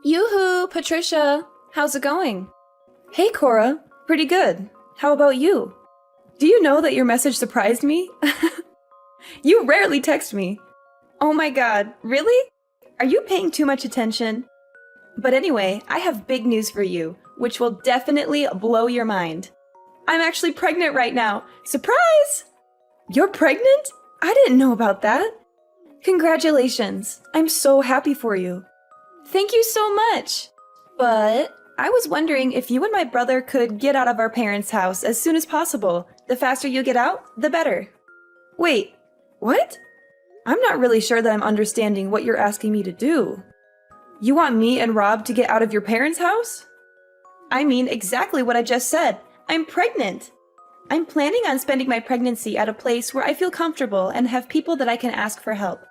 Yoo-hoo, Patricia! How's it going? Hey, Cora. Pretty good. How about you? Do you know that your message surprised me? You rarely text me. Oh my god, really? Are you paying too much attention? But anyway, I have big news for you, which will definitely blow your mind. I'm actually pregnant right now. Surprise! You're pregnant? I didn't know about that. Congratulations. I'm so happy for you. Thank you so much. But I was wondering if you and my brother could get out of our parents' house as soon as possible. The faster you get out, the better. Wait, what? I'm not really sure that I'm understanding what you're asking me to do. You want me and Rob to get out of your parents' house? I mean exactly what I just said. I'm pregnant. I'm planning on spending my pregnancy at a place where I feel comfortable and have people that I can ask for help.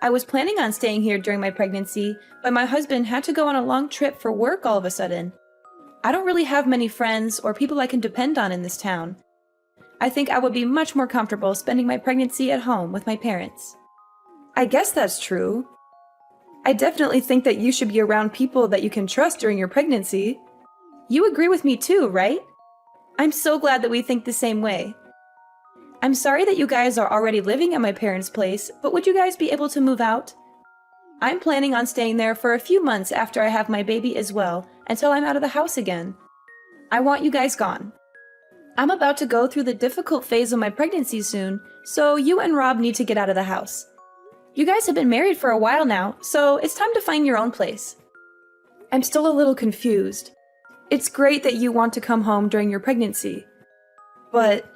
I was planning on staying here during my pregnancy, but my husband had to go on a long trip for work all of a sudden. I don't really have many friends or people I can depend on in this town. I think I would be much more comfortable spending my pregnancy at home with my parents. I guess that's true. I definitely think that you should be around people that you can trust during your pregnancy. You agree with me too, right? I'm so glad that we think the same way. I'm sorry that you guys are already living at my parents' place, but would you guys be able to move out? I'm planning on staying there for a few months after I have my baby as well, until I'm out of the house again. I want you guys gone. I'm about to go through the difficult phase of my pregnancy soon, so you and Rob need to get out of the house. You guys have been married for a while now, so it's time to find your own place. I'm still a little confused. It's great that you want to come home during your pregnancy. But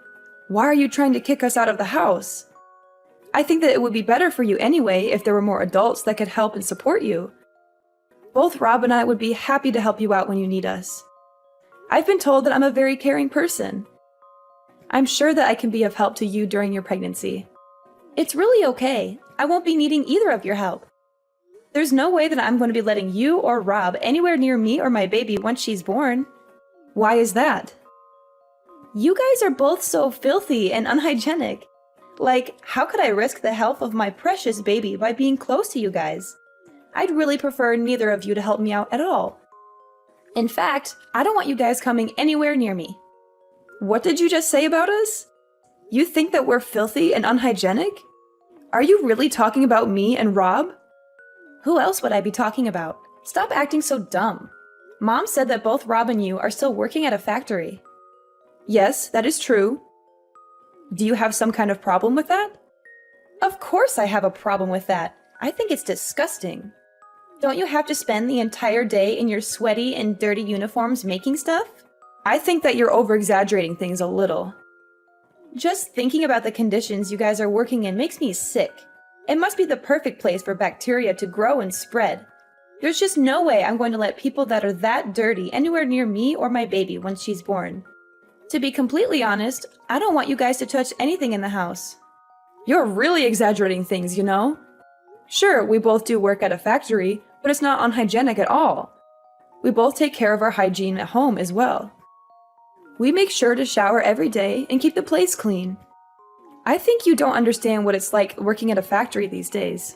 why are you trying to kick us out of the house? I think that it would be better for you anyway if there were more adults that could help and support you. Both Rob and I would be happy to help you out when you need us. I've been told that I'm a very caring person. I'm sure that I can be of help to you during your pregnancy. It's really okay. I won't be needing either of your help. There's no way that I'm going to be letting you or Rob anywhere near me or my baby once she's born. Why is that? You guys are both so filthy and unhygienic. Like, how could I risk the health of my precious baby by being close to you guys? I'd really prefer neither of you to help me out at all. In fact, I don't want you guys coming anywhere near me. What did you just say about us? You think that we're filthy and unhygienic? Are you really talking about me and Rob? Who else would I be talking about? Stop acting so dumb. Mom said that both Rob and you are still working at a factory. Yes, that is true. Do you have some kind of problem with that? Of course I have a problem with that. I think it's disgusting. Don't you have to spend the entire day in your sweaty and dirty uniforms making stuff? I think that you're over-exaggerating things a little. Just thinking about the conditions you guys are working in makes me sick. It must be the perfect place for bacteria to grow and spread. There's just no way I'm going to let people that are that dirty anywhere near me or my baby once she's born. To be completely honest, I don't want you guys to touch anything in the house. You're really exaggerating things, you know? Sure, we both do work at a factory, but it's not unhygienic at all. We both take care of our hygiene at home as well. We make sure to shower every day and keep the place clean. I think you don't understand what it's like working at a factory these days.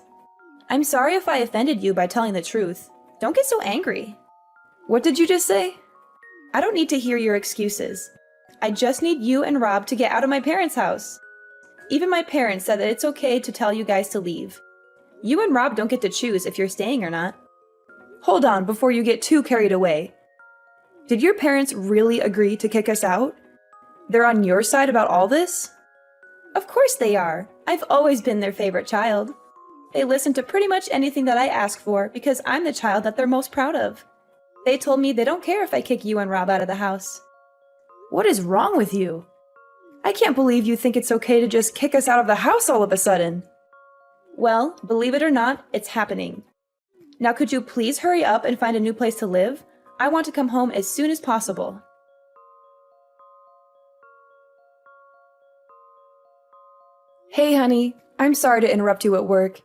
I'm sorry if I offended you by telling the truth. Don't get so angry. What did you just say? I don't need to hear your excuses. I just need you and Rob to get out of my parents' house. Even my parents said that it's okay to tell you guys to leave. You and Rob don't get to choose if you're staying or not. Hold on before you get too carried away. Did your parents really agree to kick us out? They're on your side about all this? Of course they are. I've always been their favorite child. They listen to pretty much anything that I ask for because I'm the child that they're most proud of. They told me they don't care if I kick you and Rob out of the house. What is wrong with you? I can't believe you think it's okay to just kick us out of the house all of a sudden. Well, believe it or not, it's happening. Now could you please hurry up and find a new place to live? I want to come home as soon as possible. Hey honey, I'm sorry to interrupt you at work.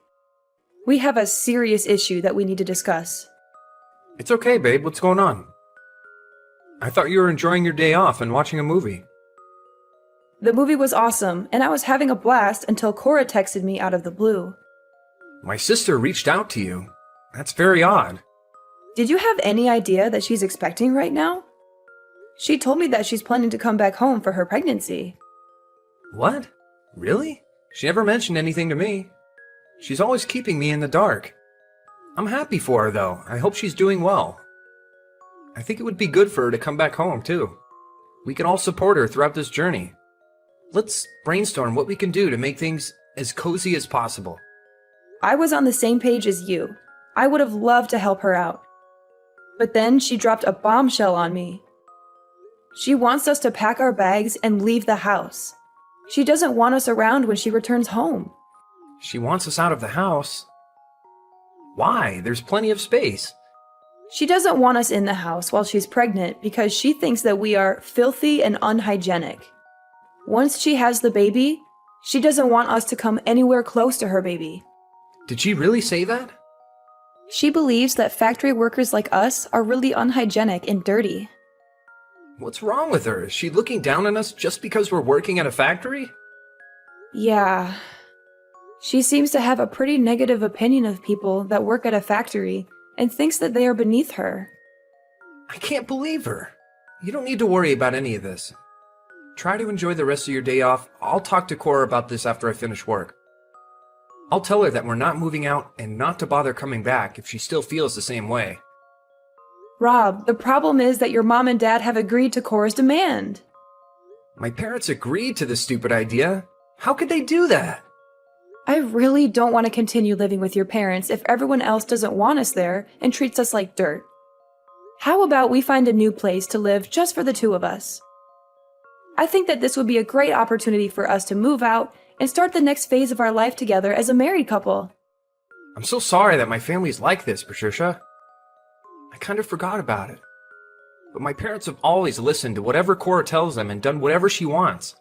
We have a serious issue that we need to discuss. It's okay, babe. What's going on? I thought you were enjoying your day off and watching a movie. The movie was awesome, and I was having a blast until Cora texted me out of the blue. My sister reached out to you. That's very odd. Did you have any idea that she's expecting right now? She told me that she's planning to come back home for her pregnancy. What? Really? She never mentioned anything to me. She's always keeping me in the dark. I'm happy for her, though. I hope she's doing well. I think it would be good for her to come back home, too. We can all support her throughout this journey. Let's brainstorm what we can do to make things as cozy as possible. I was on the same page as you. I would have loved to help her out. But then she dropped a bombshell on me. She wants us to pack our bags and leave the house. She doesn't want us around when she returns home. She wants us out of the house? Why? There's plenty of space. She doesn't want us in the house while she's pregnant because she thinks that we are filthy and unhygienic. Once she has the baby, she doesn't want us to come anywhere close to her baby. Did she really say that? She believes that factory workers like us are really unhygienic and dirty. What's wrong with her? Is she looking down on us just because we're working at a factory? Yeah. She seems to have a pretty negative opinion of people that work at a factory and thinks that they are beneath her. I can't believe her. You don't need to worry about any of this. Try to enjoy the rest of your day off. I'll talk to Cora about this after I finish work. I'll tell her that we're not moving out and not to bother coming back if she still feels the same way. Rob, the problem is that your mom and dad have agreed to Cora's demand. My parents agreed to this stupid idea. How could they do that? I really don't want to continue living with your parents if everyone else doesn't want us there and treats us like dirt. How about we find a new place to live just for the two of us? I think that this would be a great opportunity for us to move out and start the next phase of our life together as a married couple. I'm so sorry that my family's like this, Patricia. I kind of forgot about it. But my parents have always listened to whatever Cora tells them and done whatever she wants.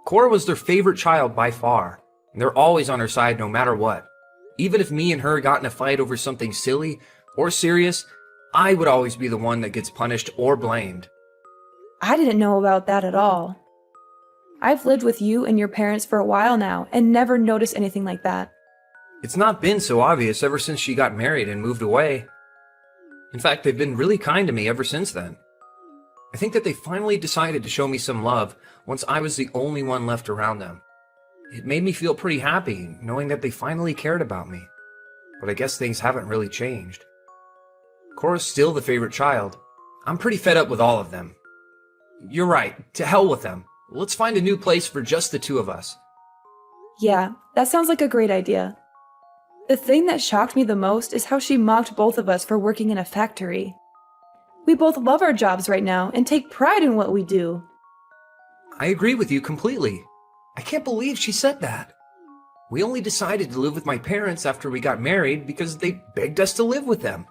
Cora was their favorite child by far, and they're always on her side no matter what. Even if me and her got in a fight over something silly or serious, I would always be the one that gets punished or blamed. I didn't know about that at all. I've lived with you and your parents for a while now and never noticed anything like that. It's not been so obvious ever since she got married and moved away. In fact, they've been really kind to me ever since then. I think that they finally decided to show me some love once I was the only one left around them. It made me feel pretty happy knowing that they finally cared about me. But I guess things haven't really changed. Cora's still the favorite child. I'm pretty fed up with all of them. You're right, to hell with them. Let's find a new place for just the two of us. Yeah, that sounds like a great idea. The thing that shocked me the most is how she mocked both of us for working in a factory. We both love our jobs right now and take pride in what we do. I agree with you completely. I can't believe she said that. We only decided to live with my parents after we got married because they begged us to live with them.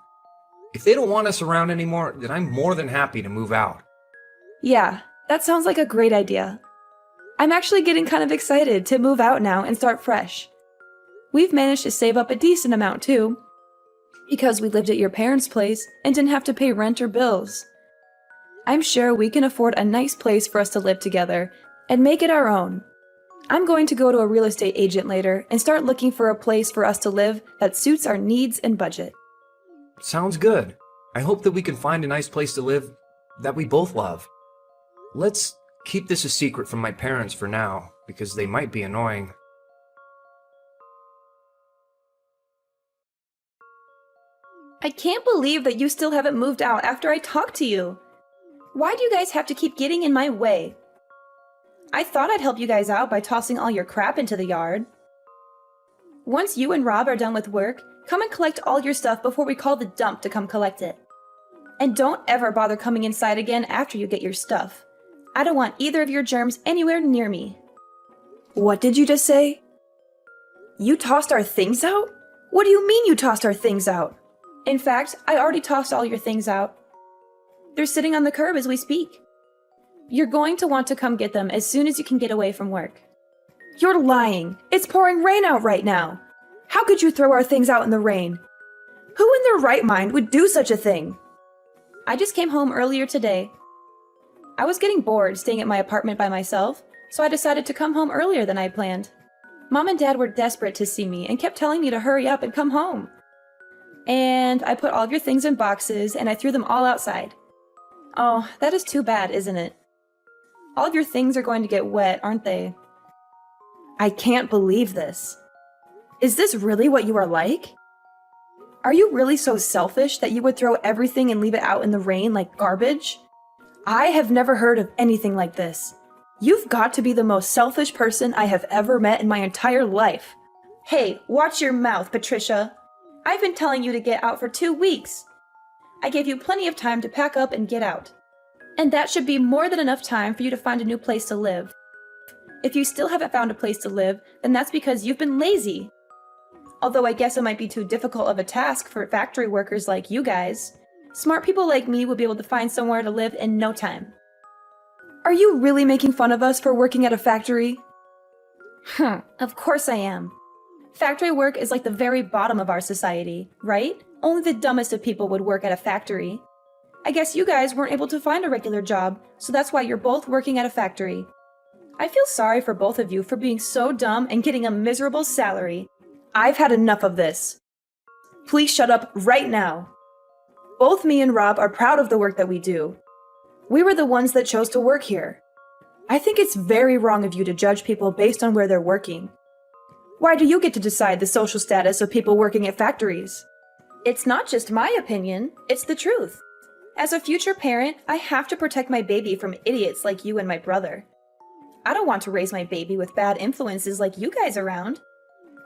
If they don't want us around anymore, then I'm more than happy to move out. Yeah, that sounds like a great idea. I'm actually getting kind of excited to move out now and start fresh. We've managed to save up a decent amount too, because we lived at your parents' place and didn't have to pay rent or bills. I'm sure we can afford a nice place for us to live together and make it our own. I'm going to go to a real estate agent later and start looking for a place for us to live that suits our needs and budget. Sounds good. I hope that we can find a nice place to live that we both love. Let's keep this a secret from my parents for now, because they might be annoying. I can't believe that you still haven't moved out after I talked to you. Why do you guys have to keep getting in my way? I thought I'd help you guys out by tossing all your crap into the yard. Once you and Rob are done with work, come and collect all your stuff before we call the dump to come collect it. And don't ever bother coming inside again after you get your stuff. I don't want either of your germs anywhere near me. What did you just say? You tossed our things out? What do you mean you tossed our things out? In fact, I already tossed all your things out. They're sitting on the curb as we speak. You're going to want to come get them as soon as you can get away from work. You're lying. It's pouring rain out right now. How could you throw our things out in the rain? Who in their right mind would do such a thing? I just came home earlier today. I was getting bored staying at my apartment by myself, so I decided to come home earlier than I planned. Mom and Dad were desperate to see me and kept telling me to hurry up and come home. And I put all of your things in boxes and I threw them all outside. Oh, that is too bad, isn't it? All of your things are going to get wet, aren't they? I can't believe this. Is this really what you are like? Are you really so selfish that you would throw everything and leave it out in the rain like garbage? I have never heard of anything like this. You've got to be the most selfish person I have ever met in my entire life. Hey, watch your mouth, Patricia. I've been telling you to get out for 2 weeks. I gave you plenty of time to pack up and get out. And that should be more than enough time for you to find a new place to live. If you still haven't found a place to live, then that's because you've been lazy. Although I guess it might be too difficult of a task for factory workers like you guys. Smart people like me would be able to find somewhere to live in no time. Are you really making fun of us for working at a factory? Of course I am. Factory work is like the very bottom of our society, right? Only the dumbest of people would work at a factory. I guess you guys weren't able to find a regular job, so that's why you're both working at a factory. I feel sorry for both of you for being so dumb and getting a miserable salary. I've had enough of this. Please shut up right now. Both me and Rob are proud of the work that we do. We were the ones that chose to work here. I think it's very wrong of you to judge people based on where they're working. Why do you get to decide the social status of people working at factories? It's not just my opinion, it's the truth. As a future parent, I have to protect my baby from idiots like you and my brother. I don't want to raise my baby with bad influences like you guys around.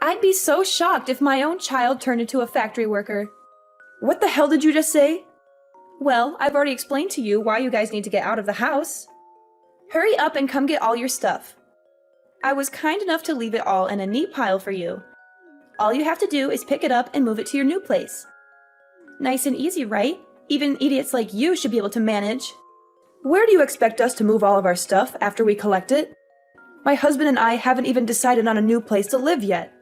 I'd be so shocked if my own child turned into a factory worker. What the hell did you just say? Well, I've already explained to you why you guys need to get out of the house. Hurry up and come get all your stuff. I was kind enough to leave it all in a neat pile for you. All you have to do is pick it up and move it to your new place. Nice and easy, right? Even idiots like you should be able to manage. Where do you expect us to move all of our stuff after we collect it? My husband and I haven't even decided on a new place to live yet.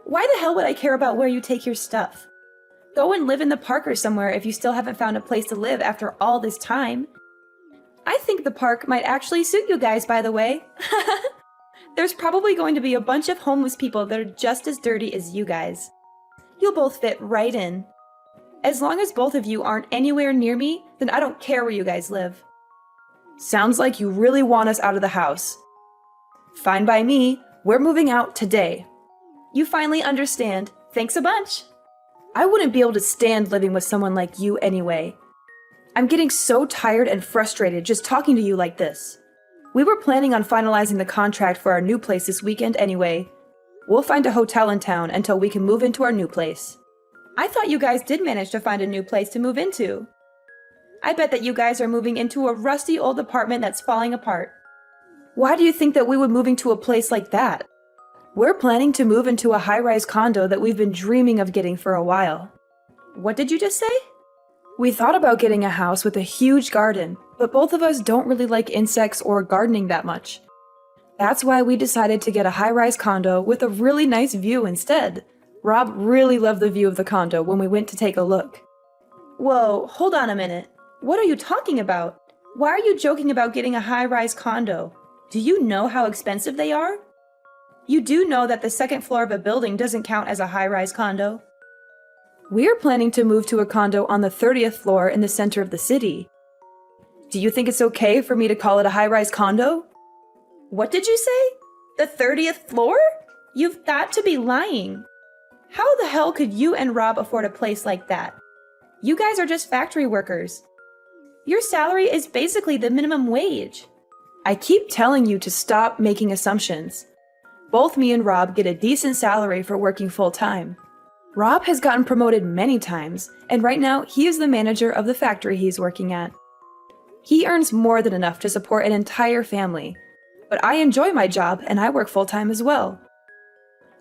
Why the hell would I care about where you take your stuff? Go and live in the park or somewhere if you still haven't found a place to live after all this time. I think the park might actually suit you guys, by the way. There's probably going to be a bunch of homeless people that are just as dirty as you guys. You'll both fit right in. As long as both of you aren't anywhere near me, then I don't care where you guys live. Sounds like you really want us out of the house. Fine by me, we're moving out today. You finally understand. Thanks a bunch. I wouldn't be able to stand living with someone like you anyway. I'm getting so tired and frustrated just talking to you like this. We were planning on finalizing the contract for our new place this weekend anyway. We'll find a hotel in town until we can move into our new place. I thought you guys did manage to find a new place to move into. I bet that you guys are moving into a rusty old apartment that's falling apart. Why do you think that we would move into a place like that? We're planning to move into a high-rise condo that we've been dreaming of getting for a while. What did you just say? We thought about getting a house with a huge garden, but both of us don't really like insects or gardening that much. That's why we decided to get a high-rise condo with a really nice view instead. Rob really loved the view of the condo when we went to take a look. Whoa, hold on a minute. What are you talking about? Why are you joking about getting a high-rise condo? Do you know how expensive they are? You do know that the second floor of a building doesn't count as a high-rise condo. We're planning to move to a condo on the 30th floor in the center of the city. Do you think it's okay for me to call it a high-rise condo? What did you say? The 30th floor? You've got to be lying. How the hell could you and Rob afford a place like that? You guys are just factory workers. Your salary is basically the minimum wage. I keep telling you to stop making assumptions. Both me and Rob get a decent salary for working full-time. Rob has gotten promoted many times, and right now he is the manager of the factory he's working at. He earns more than enough to support an entire family, but I enjoy my job and I work full-time as well.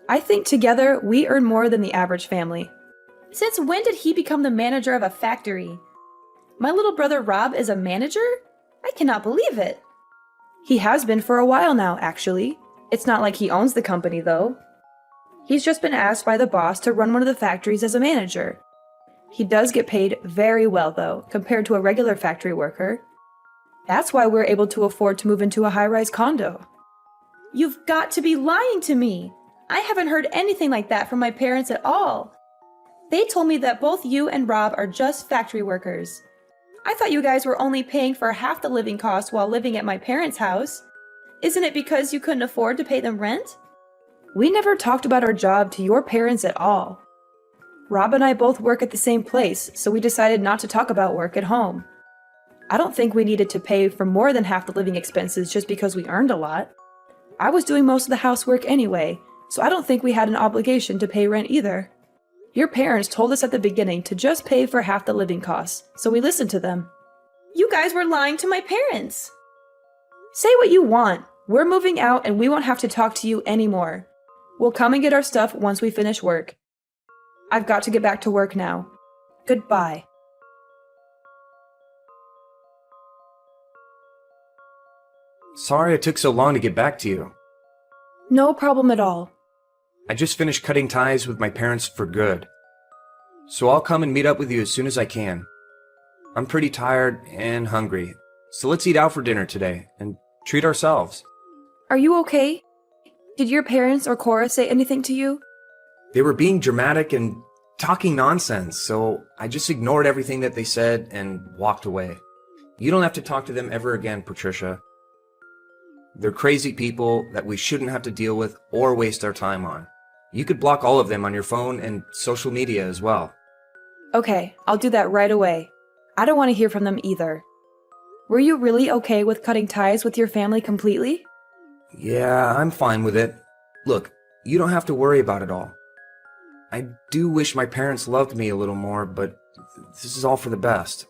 I think together we earn more than the average family. Since when did he become the manager of a factory? My little brother Rob is a manager? I cannot believe it. He has been for a while now, actually. It's not like he owns the company, though. He's just been asked by the boss to run one of the factories as a manager. He does get paid very well, though, compared to a regular factory worker. That's why we're able to afford to move into a high-rise condo. You've got to be lying to me! I haven't heard anything like that from my parents at all. They told me that both you and Rob are just factory workers. I thought you guys were only paying for half the living costs while living at my parents' house. Isn't it because you couldn't afford to pay them rent? We never talked about our job to your parents at all. Rob and I both work at the same place, so we decided not to talk about work at home. I don't think we needed to pay for more than half the living expenses just because we earned a lot. I was doing most of the housework anyway, so I don't think we had an obligation to pay rent either. Your parents told us at the beginning to just pay for half the living costs, so we listened to them. You guys were lying to my parents! Say what you want. We're moving out and we won't have to talk to you anymore. We'll come and get our stuff once we finish work. I've got to get back to work now. Goodbye. Sorry it took so long to get back to you. No problem at all. I just finished cutting ties with my parents for good. So I'll come and meet up with you as soon as I can. I'm pretty tired and hungry, so let's eat out for dinner today and treat ourselves. Are you okay? Did your parents or Cora say anything to you? They were being dramatic and talking nonsense, so I just ignored everything that they said and walked away. You don't have to talk to them ever again, Patricia. They're crazy people that we shouldn't have to deal with or waste our time on. You could block all of them on your phone and social media as well. Okay, I'll do that right away. I don't want to hear from them either. Were you really okay with cutting ties with your family completely? Yeah, I'm fine with it. Look, you don't have to worry about it all. I do wish my parents loved me a little more, but this is all for the best.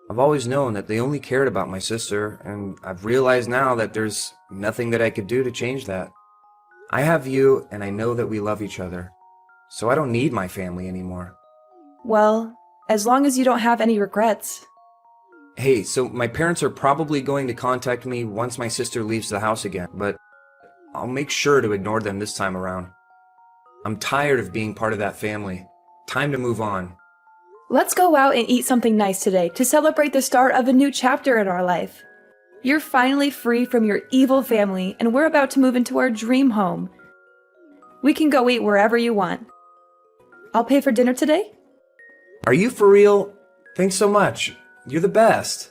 I've always known that they only cared about my sister, and I've realized now that there's nothing that I could do to change that. I have you, and I know that we love each other, so I don't need my family anymore. Well, as long as you don't have any regrets. Hey, so my parents are probably going to contact me once my sister leaves the house again, but I'll make sure to ignore them this time around. I'm tired of being part of that family. Time to move on. Let's go out and eat something nice today to celebrate the start of a new chapter in our life. You're finally free from your evil family, and we're about to move into our dream home. We can go eat wherever you want. I'll pay for dinner today? Are you for real? Thanks so much. You're the best.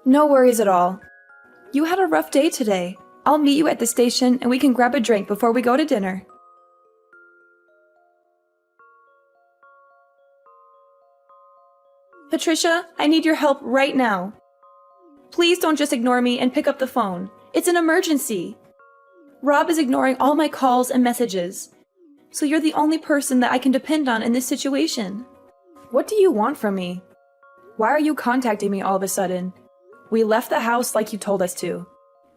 No worries at all. You had a rough day today. I'll meet you at the station and we can grab a drink before we go to dinner. Patricia, I need your help right now. Please don't just ignore me and pick up the phone. It's an emergency. Rob is ignoring all my calls and messages. So you're the only person that I can depend on in this situation. What do you want from me? Why are you contacting me all of a sudden? We left the house like you told us to.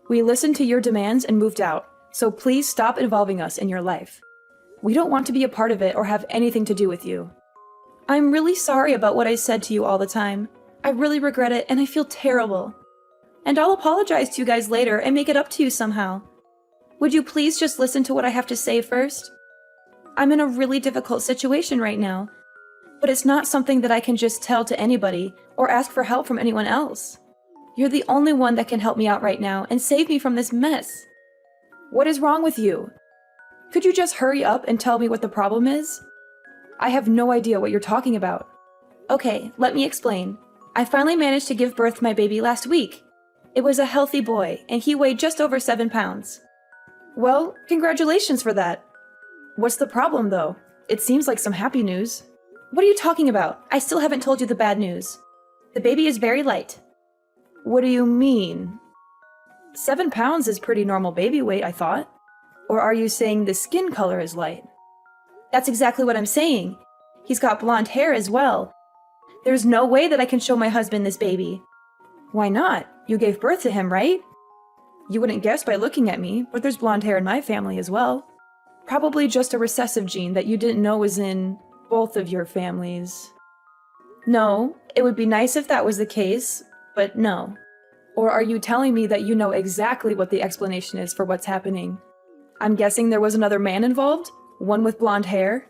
We listened to your demands and moved out, so please stop involving us in your life. We don't want to be a part of it or have anything to do with you. I'm really sorry about what I said to you all the time. I really regret it and I feel terrible. And I'll apologize to you guys later and make it up to you somehow. Would you please just listen to what I have to say first? I'm in a really difficult situation right now, but it's not something that I can just tell to anybody or ask for help from anyone else. You're the only one that can help me out right now and save me from this mess. What is wrong with you? Could you just hurry up and tell me what the problem is? I have no idea what you're talking about. Okay, let me explain. I finally managed to give birth to my baby last week. It was a healthy boy, and he weighed just over 7 pounds. Well, congratulations for that. What's the problem, though? It seems like some happy news. What are you talking about? I still haven't told you the bad news. The baby is very light. What do you mean? 7 pounds is pretty normal baby weight, I thought. Or are you saying the skin color is light? That's exactly what I'm saying. He's got blonde hair as well. There's no way that I can show my husband this baby. Why not? You gave birth to him, right? You wouldn't guess by looking at me, but there's blonde hair in my family as well. Probably just a recessive gene that you didn't know was in both of your families. No, it would be nice if that was the case, but no. Or are you telling me that you know exactly what the explanation is for what's happening? I'm guessing there was another man involved? One with blonde hair?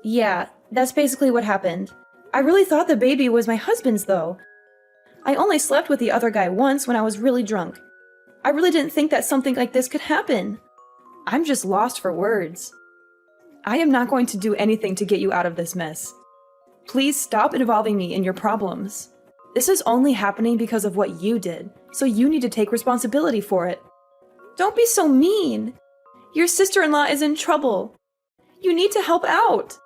Yeah, that's basically what happened. I really thought the baby was my husband's, though. I only slept with the other guy once when I was really drunk. I really didn't think that something like this could happen. I'm just lost for words. I am not going to do anything to get you out of this mess. Please stop involving me in your problems. This is only happening because of what you did, so you need to take responsibility for it. Don't be so mean. Your sister-in-law is in trouble. You need to help out.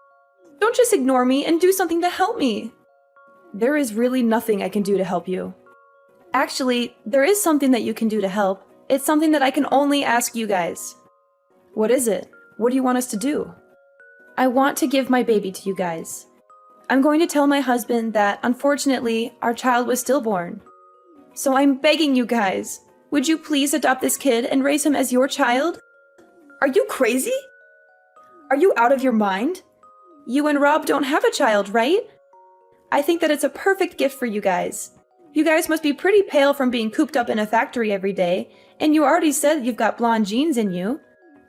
Don't just ignore me and do something to help me. There is really nothing I can do to help you. Actually, there is something that you can do to help. It's something that I can only ask you guys. What is it? What do you want us to do? I want to give my baby to you guys. I'm going to tell my husband that, unfortunately, our child was stillborn. So I'm begging you guys, would you please adopt this kid and raise him as your child? Are you crazy? Are you out of your mind? You and Rob don't have a child, right? I think that it's a perfect gift for you guys. You guys must be pretty pale from being cooped up in a factory every day, and you already said you've got blonde genes in you.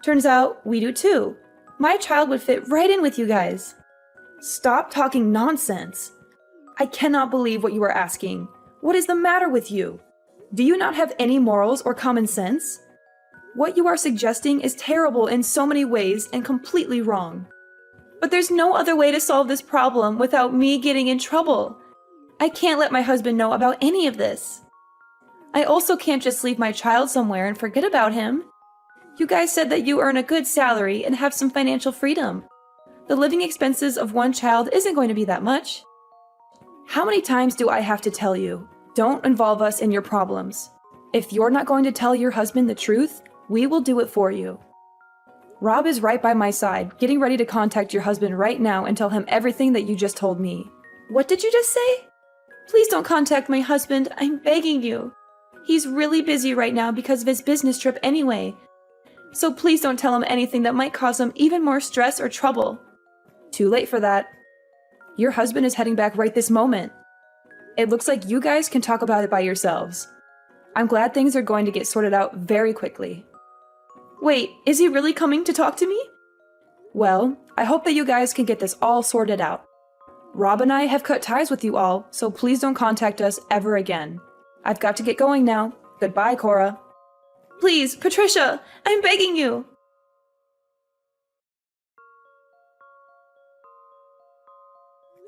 Turns out we do too. My child would fit right in with you guys. Stop talking nonsense. I cannot believe what you are asking. What is the matter with you? Do you not have any morals or common sense? What you are suggesting is terrible in so many ways and completely wrong. But there's no other way to solve this problem without me getting in trouble. I can't let my husband know about any of this. I also can't just leave my child somewhere and forget about him. You guys said that you earn a good salary and have some financial freedom. The living expenses of one child isn't going to be that much. How many times do I have to tell you? Don't involve us in your problems. If you're not going to tell your husband the truth, we will do it for you. Rob is right by my side, getting ready to contact your husband right now and tell him everything that you just told me. What did you just say? Please don't contact my husband, I'm begging you. He's really busy right now because of his business trip anyway. So please don't tell him anything that might cause him even more stress or trouble. Too late for that. Your husband is heading back right this moment. It looks like you guys can talk about it by yourselves. I'm glad things are going to get sorted out very quickly. Wait, is he really coming to talk to me? Well, I hope that you guys can get this all sorted out. Rob and I have cut ties with you all, so please don't contact us ever again. I've got to get going now. Goodbye, Cora. Please, Patricia, I'm begging you.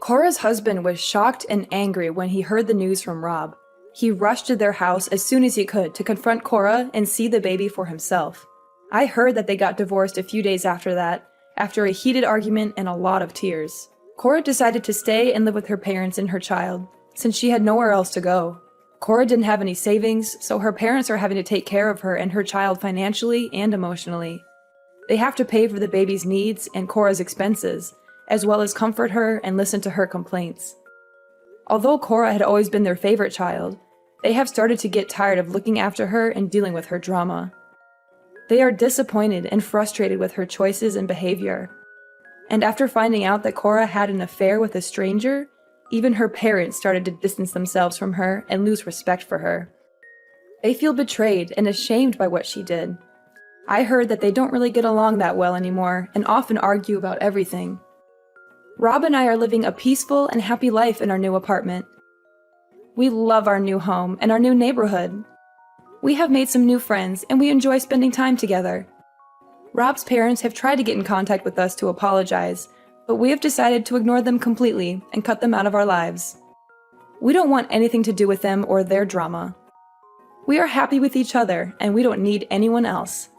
Cora's husband was shocked and angry when he heard the news from Rob. He rushed to their house as soon as he could to confront Cora and see the baby for himself. I heard that they got divorced a few days after that, after a heated argument and a lot of tears. Cora decided to stay and live with her parents and her child, since she had nowhere else to go. Cora didn't have any savings, so her parents are having to take care of her and her child financially and emotionally. They have to pay for the baby's needs and Cora's expenses, as well as comfort her and listen to her complaints. Although Cora had always been their favorite child, they have started to get tired of looking after her and dealing with her drama. They are disappointed and frustrated with her choices and behavior. And after finding out that Cora had an affair with a stranger, even her parents started to distance themselves from her and lose respect for her. They feel betrayed and ashamed by what she did. I heard that they don't really get along that well anymore and often argue about everything. Rob and I are living a peaceful and happy life in our new apartment. We love our new home and our new neighborhood. We have made some new friends and we enjoy spending time together. Rob's parents have tried to get in contact with us to apologize, but we have decided to ignore them completely and cut them out of our lives. We don't want anything to do with them or their drama. We are happy with each other and we don't need anyone else.